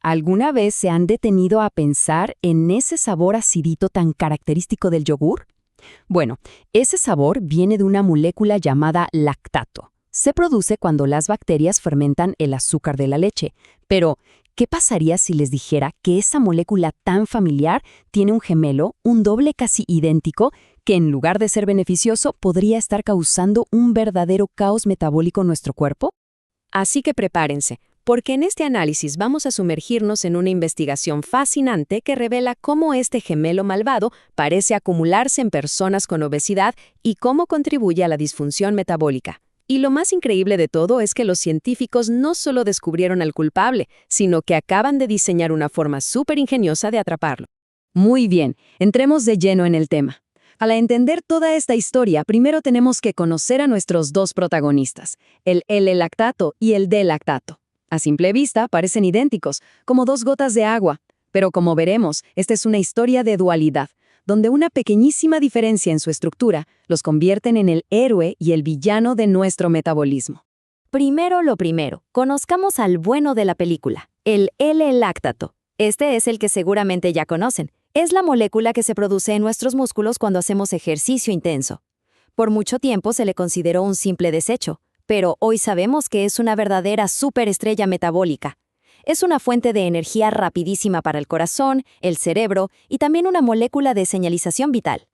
¿Alguna vez se han detenido a pensar en ese sabor acidito tan característico del yogur? Bueno, ese sabor viene de una molécula llamada lactato. Se produce cuando las bacterias fermentan el azúcar de la leche. Pero, ¿qué pasaría si les dijera que esa molécula tan familiar tiene un gemelo, un doble casi idéntico, que en lugar de ser beneficioso podría estar causando un verdadero caos metabólico en nuestro cuerpo? Así que prepárense, porque en este análisis vamos a sumergirnos en una investigación fascinante que revela cómo este gemelo malvado parece acumularse en personas con obesidad y cómo contribuye a la disfunción metabólica. Y lo más increíble de todo es que los científicos no solo descubrieron al culpable, sino que acaban de diseñar una forma súper ingeniosa de atraparlo. Muy bien, entremos de lleno en el tema. Para entender toda esta historia, primero tenemos que conocer a nuestros dos protagonistas, el L-lactato y el D-lactato. A simple vista parecen idénticos, como dos gotas de agua, pero como veremos, esta es una historia de dualidad, donde una pequeñísima diferencia en su estructura los convierten en el héroe y el villano de nuestro metabolismo. Primero lo primero, conozcamos al bueno de la película, el L-lactato. Este es el que seguramente ya conocen. Es la molécula que se produce en nuestros músculos cuando hacemos ejercicio intenso. Por mucho tiempo se le consideró un simple desecho, pero hoy sabemos que es una verdadera superestrella metabólica. Es una fuente de energía rapidísima para el corazón, el cerebro y también una molécula de señalización vital.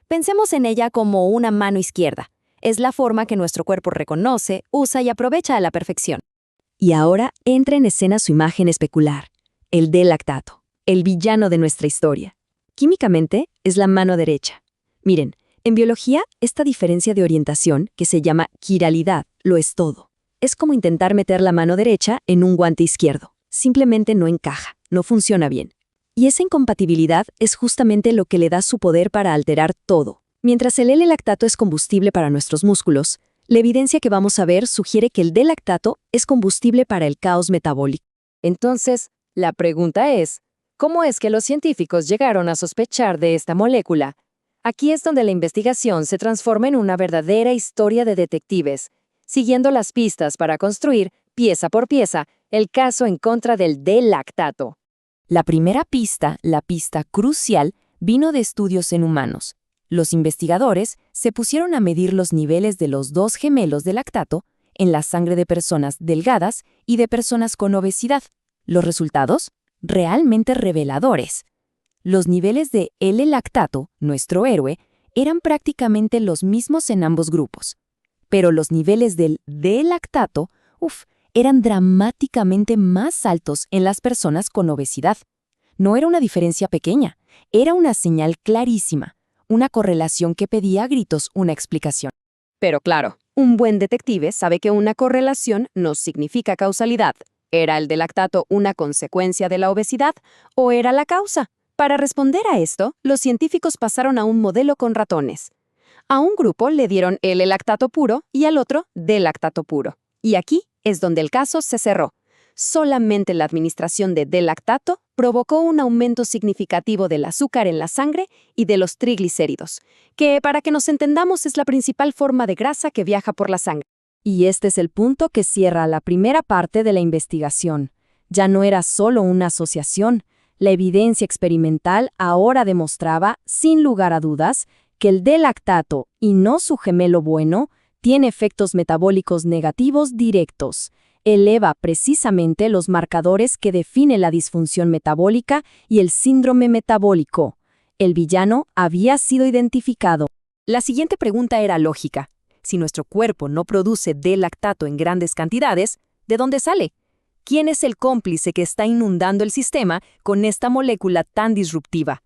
Pensemos en ella como una mano izquierda. Es la forma que nuestro cuerpo reconoce, usa y aprovecha a la perfección. Y ahora entra en escena su imagen especular, el D-lactato, el villano de nuestra historia. Químicamente es la mano derecha. Miren, en biología, esta diferencia de orientación, que se llama quiralidad, lo es todo. Es como intentar meter la mano derecha en un guante izquierdo. Simplemente no encaja, no funciona bien. Y esa incompatibilidad es justamente lo que le da su poder para alterar todo. Mientras el L-lactato es combustible para nuestros músculos, la evidencia que vamos a ver sugiere que el D-lactato es combustible para el caos metabólico. Entonces, la pregunta es, ¿cómo es que los científicos llegaron a sospechar de esta molécula? Aquí es donde la investigación se transforma en una verdadera historia de detectives, siguiendo las pistas para construir, pieza por pieza, el caso en contra del D-lactato. La primera pista, la pista crucial, vino de estudios en humanos. Los investigadores se pusieron a medir los niveles de los dos gemelos de lactato en la sangre de personas delgadas y de personas con obesidad. Los resultados, realmente reveladores. Los niveles de L-lactato, nuestro héroe, eran prácticamente los mismos en ambos grupos. Pero los niveles del D-lactato, eran dramáticamente más altos en las personas con obesidad. No era una diferencia pequeña, era una señal clarísima, una correlación que pedía a gritos una explicación. Pero claro, un buen detective sabe que una correlación no significa causalidad. ¿Era el D-lactato una consecuencia de la obesidad o era la causa? Para responder a esto, los científicos pasaron a un modelo con ratones. A un grupo le dieron L-lactato puro y al otro D-lactato puro. Y aquí es donde el caso se cerró. Solamente la administración de D-lactato provocó un aumento significativo del azúcar en la sangre y de los triglicéridos, que, para que nos entendamos, es la principal forma de grasa que viaja por la sangre. Y este es el punto que cierra la primera parte de la investigación. Ya no era solo una asociación. La evidencia experimental ahora demostraba, sin lugar a dudas, que el D-lactato, y no su gemelo bueno, tiene efectos metabólicos negativos directos. Eleva precisamente los marcadores que definen la disfunción metabólica y el síndrome metabólico. El villano había sido identificado. La siguiente pregunta era lógica. Si nuestro cuerpo no produce D-lactato en grandes cantidades, ¿de dónde sale? ¿Quién es el cómplice que está inundando el sistema con esta molécula tan disruptiva?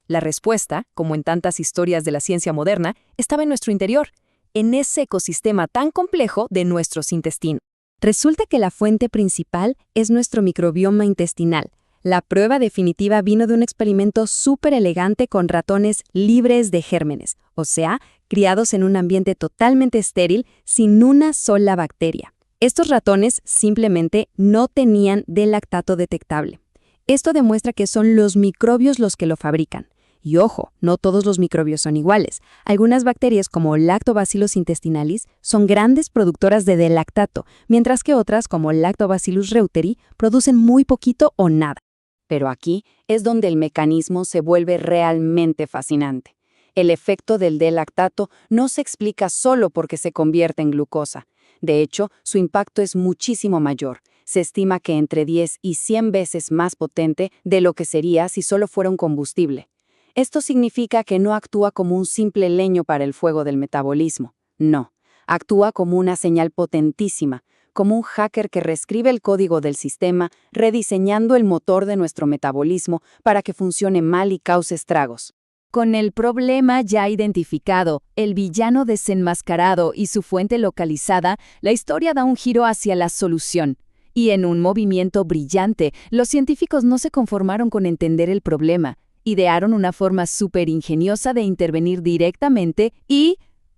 La respuesta, como en tantas historias de la ciencia moderna, estaba en nuestro interior, en ese ecosistema tan complejo de nuestros intestinos. Resulta que la fuente principal es nuestro microbioma intestinal. La prueba definitiva vino de un experimento súper elegante con ratones libres de gérmenes, o sea, criados en un ambiente totalmente estéril, sin una sola bacteria. Estos ratones simplemente no tenían D-lactato detectable. Esto demuestra que son los microbios los que lo fabrican. Y ojo, no todos los microbios son iguales. Algunas bacterias como Lactobacillus intestinalis son grandes productoras de D-lactato, mientras que otras como Lactobacillus reuteri producen muy poquito o nada. Pero aquí es donde el mecanismo se vuelve realmente fascinante. El efecto del D-lactato no se explica solo porque se convierte en glucosa. De hecho, su impacto es muchísimo mayor. Se estima que entre 10 y 100 veces más potente de lo que sería si solo fuera un combustible. Esto significa que no actúa como un simple leño para el fuego del metabolismo. No, actúa como una señal potentísima, como un hacker que reescribe el código del sistema, rediseñando el motor de nuestro metabolismo para que funcione mal y cause estragos. Con el problema ya identificado, el villano desenmascarado y su fuente localizada, la historia da un giro hacia la solución. Y en un movimiento brillante, los científicos no se conformaron con entender el problema. Idearon una forma súper ingeniosa de intervenir directamente y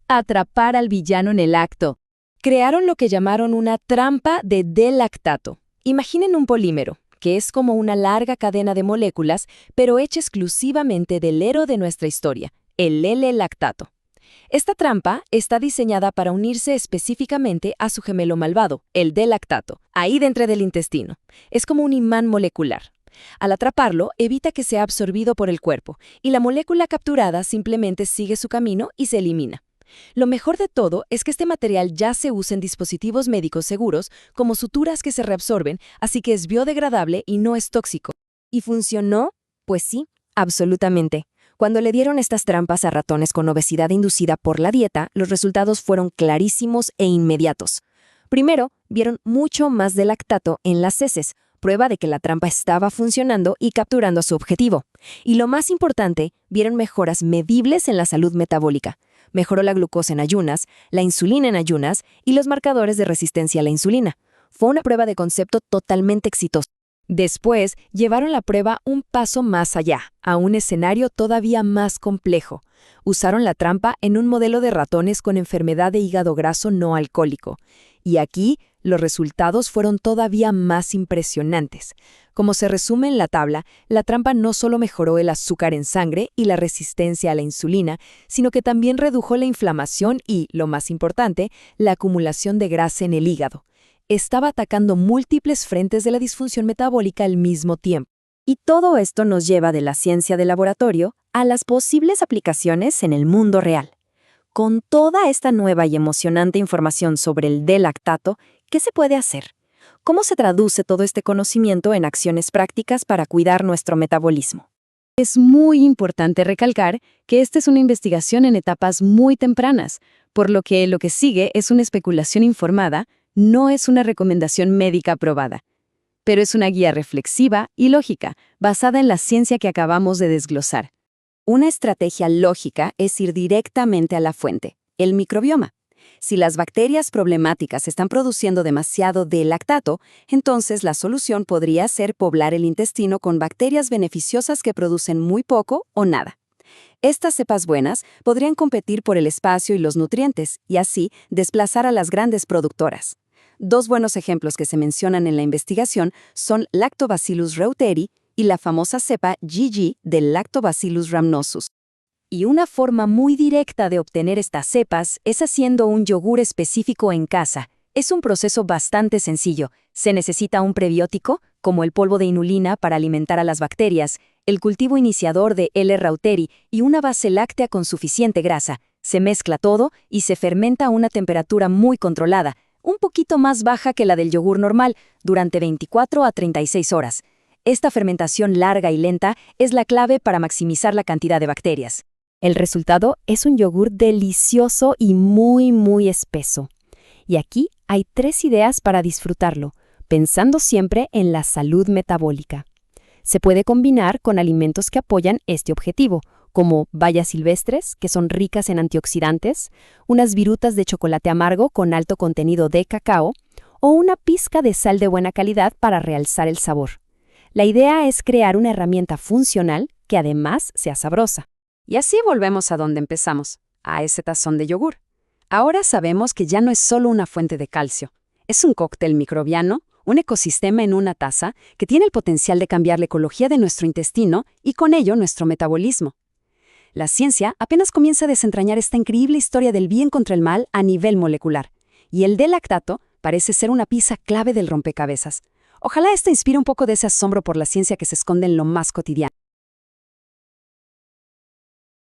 atrapar al villano en el acto. Crearon lo que llamaron una trampa de D-lactato. Imaginen un polímero, que es como una larga cadena de moléculas, pero hecha exclusivamente del héroe de nuestra historia, el L-lactato. Esta trampa está diseñada para unirse específicamente a su gemelo malvado, el D-lactato, ahí dentro del intestino. Es como un imán molecular. Al atraparlo, evita que sea absorbido por el cuerpo, y la molécula capturada simplemente sigue su camino y se elimina. Lo mejor de todo es que este material ya se usa en dispositivos médicos seguros como suturas que se reabsorben, así que es biodegradable y no es tóxico. ¿Y funcionó? Pues sí, absolutamente. Cuando le dieron estas trampas a ratones con obesidad inducida por la dieta, los resultados fueron clarísimos e inmediatos. Primero, vieron mucho más de lactato en las heces, prueba de que la trampa estaba funcionando y capturando a su objetivo. Y lo más importante, vieron mejoras medibles en la salud metabólica. Mejoró la glucosa en ayunas, la insulina en ayunas y los marcadores de resistencia a la insulina. Fue una prueba de concepto totalmente exitosa. Después, llevaron la prueba un paso más allá, a un escenario todavía más complejo. Usaron la trampa en un modelo de ratones con enfermedad de hígado graso no alcohólico. Y aquí, los resultados fueron todavía más impresionantes. Como se resume en la tabla, la trampa no solo mejoró el azúcar en sangre y la resistencia a la insulina, sino que también redujo la inflamación y, lo más importante, la acumulación de grasa en el hígado. Estaba atacando múltiples frentes de la disfunción metabólica al mismo tiempo. Y todo esto nos lleva de la ciencia de laboratorio a las posibles aplicaciones en el mundo real. Con toda esta nueva y emocionante información sobre el D-lactato, ¿qué se puede hacer? ¿Cómo se traduce todo este conocimiento en acciones prácticas para cuidar nuestro metabolismo? Es muy importante recalcar que esta es una investigación en etapas muy tempranas, por lo que sigue es una especulación informada, no es una recomendación médica aprobada, pero es una guía reflexiva y lógica, basada en la ciencia que acabamos de desglosar. Una estrategia lógica es ir directamente a la fuente, el microbioma. Si las bacterias problemáticas están produciendo demasiado D-lactato, entonces la solución podría ser poblar el intestino con bacterias beneficiosas que producen muy poco o nada. Estas cepas buenas podrían competir por el espacio y los nutrientes, y así desplazar a las grandes productoras. Dos buenos ejemplos que se mencionan en la investigación son Lactobacillus reuteri y la famosa cepa GG del Lactobacillus rhamnosus. Y una forma muy directa de obtener estas cepas es haciendo un yogur específico en casa. Es un proceso bastante sencillo. Se necesita un prebiótico, como el polvo de inulina para alimentar a las bacterias, el cultivo iniciador de L. reuteri y una base láctea con suficiente grasa. Se mezcla todo y se fermenta a una temperatura muy controlada, un poquito más baja que la del yogur normal, durante 24 a 36 horas. Esta fermentación larga y lenta es la clave para maximizar la cantidad de bacterias. El resultado es un yogur delicioso y muy espeso. Y aquí hay 3 ideas para disfrutarlo, pensando siempre en la salud metabólica. Se puede combinar con alimentos que apoyan este objetivo, como bayas silvestres, que son ricas en antioxidantes, unas virutas de chocolate amargo con alto contenido de cacao, o una pizca de sal de buena calidad para realzar el sabor. La idea es crear una herramienta funcional que además sea sabrosa. Y así volvemos a donde empezamos, a ese tazón de yogur. Ahora sabemos que ya no es solo una fuente de calcio, es un cóctel microbiano, un ecosistema en una taza que tiene el potencial de cambiar la ecología de nuestro intestino y con ello nuestro metabolismo. La ciencia apenas comienza a desentrañar esta increíble historia del bien contra el mal a nivel molecular, y el D-lactato parece ser una pieza clave del rompecabezas. Ojalá esto inspire un poco de ese asombro por la ciencia que se esconde en lo más cotidiano.